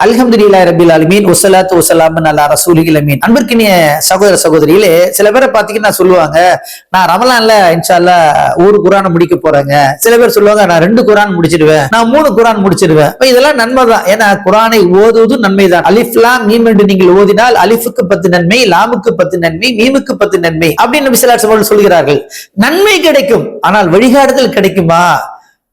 அல்ஹம்துலில்லாஹி ரப்பில் ஆலமீன் வஸ்ஸலாத்து வஸ்ஸலாமு அலா ரசூலில் அமீன். அன்பிற்கினிய சகோதர சகோதரிகளே, சில பேரை பாத்தீங்கன்னா சொல்லுவாங்க, நான் ரமலான்ல இன்ஷா அல்லாஹ் ஒரு குர்ஆன் முடிக்க போறேங்க. சில பேர் சொல்லுவாங்க, நான் 2 குர்ஆன் முடிச்சிடுவேன், நான் 3 குர்ஆன் முடிச்சிடுவேன். இதெல்லாம் நன்மை தான். ஏன்னா குர்ஆனை ஓதுவது நன்மைதான். அலிஃப் லாம் மீம் என்று நீங்கள் ஓதினால் அலிஃபுக்கு 10 நன்மை, லாமுக்கு 10 நன்மை, மீமுக்கு 10 நன்மை அப்படின்னு நபி ஸல்லல்லாஹு அலைஹி வஸல்லம் சொல்கிறார்கள். நன்மை கிடைக்கும், ஆனால் வழிகாட்டுதல் கிடைக்குமா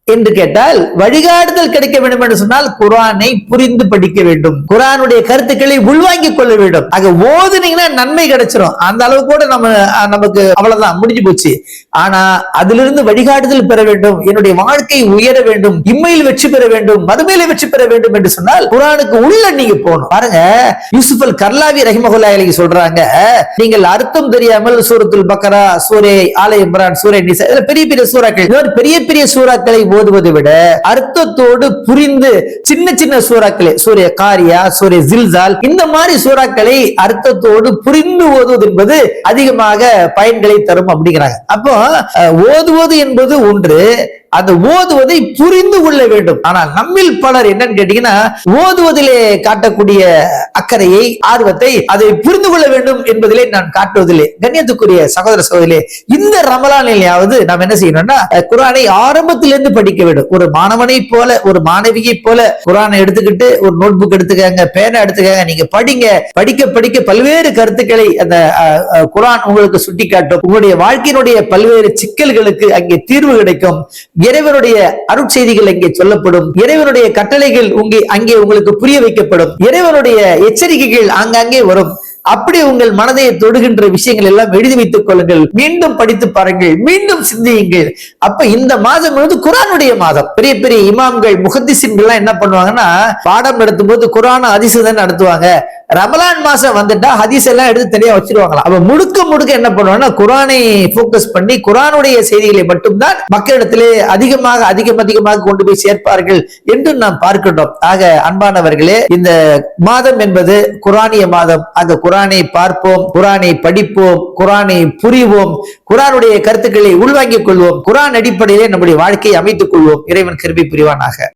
என்று கேட்டால், வழிகாட்டுதல் கிடைக்க வேண்டும் என்று சொன்னால் குர்ஆனை புரிந்து படிக்க வேண்டும், குர்ஆனுடைய கருத்துக்களை உள்வாங்கிக் கொள்ள வேண்டும். ஆக ஓதுனீங்கன்னா நன்மை கிடைச்சிரும். அந்த அளவு கூட நமக்கு அவ்வளவுதான், முடிஞ்சு போச்சு. ஆனா அதிலிருந்து வழிகாட்டுதல் பெற வேண்டும், என்னுடைய வாழ்க்கை உயர வேண்டும், இம்மையில் வெற்றி பெற வேண்டும், மறுமையில வெற்றி பெற வேண்டும் என்று சொன்னால் குர்ஆனுக்கு உள்ள நீங்க போகணும். பாருங்க, யூசுப் அல் கர்லாவி ரஹிமஹுல்லாஹி அலைஹி சொல்றாங்க, நீங்கள் அர்த்தம் தெரியாமல் சூரத்துல் பக்கரா, சூரே ஆல இம்ரான், சூரே நிசா, இதுல பெரிய பெரிய சூறாக்கள், பெரிய பெரிய சூறாக்களை ஓதுவதை விட அர்த்தத்தோடு புரிந்து சின்ன சின்ன சூறாக்களை, சூரிய காரியா, சூரிய ஜில்சால், இந்த மாதிரி சூறாக்களை அர்த்தத்தோடு புரிந்து ஓதுவது என்பது அதிகமாக பயன்களை தரும் அப்படிங்கிறாங்க. அப்போ ஓதுவது என்பது ஒன்று, அந்த ஓதுவதை புரிந்து கொள்ள வேண்டும். ஆனால் நம்மில் பலர் என்னன்னு கேட்டீங்கன்னா, ஓதுவதிலே காட்டக்கூடிய அக்கறையை, ஆர்வத்தை, அதை புரிந்து கொள்ள வேண்டும் என்பதிலே நான் காட்டுவதில்லை. கண்ணியத்துக்குரிய சகோதர சகோதரிகளே, இந்த ரமலானிலேயாவது நாம் என்ன செய்யணும்னா, குர்ஆனை ஆரம்பத்திலிருந்து படிக்க வேண்டும். ஒரு மாணவனை போல, ஒரு மாணவியை போல குர்ஆனை எடுத்துக்கிட்டு ஒரு நோட் புக் எடுத்துக்கங்க, பேனா எடுத்துக்கங்க, நீங்க படிங்க. படிக்க படிக்க பல்வேறு கருத்துக்களை அந்த குர்ஆன் உங்களுக்கு சுட்டி காட்டும். உங்களுடைய வாழ்க்கையினுடைய பல்வேறு சிக்கல்களுக்கு அங்கே தீர்வு கிடைக்கும். இறைவனுடைய அருட்செய்திகள் அங்கே சொல்லப்படும், இறைவனுடைய கட்டளைகள் அங்கே உங்களுக்கு புரிய வைக்கப்படும், இறைவனுடைய எச்சரிக்கைகள் ஆங்காங்கே வரும். அப்படி உங்கள் மனதை தொடுகின்ற விஷயங்கள் எல்லாம் எழுதி வைத்துக் கொள்ளுங்கள், மீண்டும் படித்து பாருங்கள், மீண்டும் சிந்தியுங்கள். அப்ப இந்த மாதம் குர்ஆனுடைய மாதம். பெரிய பெரிய இமாம்கள், முஹத்திஸின்கள் என்ன பண்ணுவாங்கன்னா, பாடம் நடத்தும் போது குர்ஆன் ஹதீஸ் தான் நடத்துவாங்க. ரமலான் மாசம் வந்துட்டா ஹதீஸ் எல்லாம் எடுத்து தனியா வச்சிருவாங்களாம். அப்ப முழுக்க என்ன பண்ணுவாங்கன்னா, குர்ஆனை போக்கஸ் பண்ணி குர்ஆனுடைய செய்திகளை மட்டும்தான் மக்களிடத்திலே அதிகமாக கொண்டு போய் சேர்ப்பார்கள் என்று நாம் பார்க்கின்றோம். ஆக அன்பானவர்களே, இந்த மாதம் என்பது குர்ஆனிய மாதம். அந்த குர்ஆனை பார்ப்போம், குர்ஆனை படிப்போம், குர்ஆனை புரிவோம், குர்ஆனுடைய கருத்துக்களை உள்வாங்கிக் கொள்வோம், குர்ஆன் அடிப்படையிலே நம்முடைய வாழ்க்கையை அமைத்துக் கொள்வோம். இறைவன் கிருபை புரிவானாக.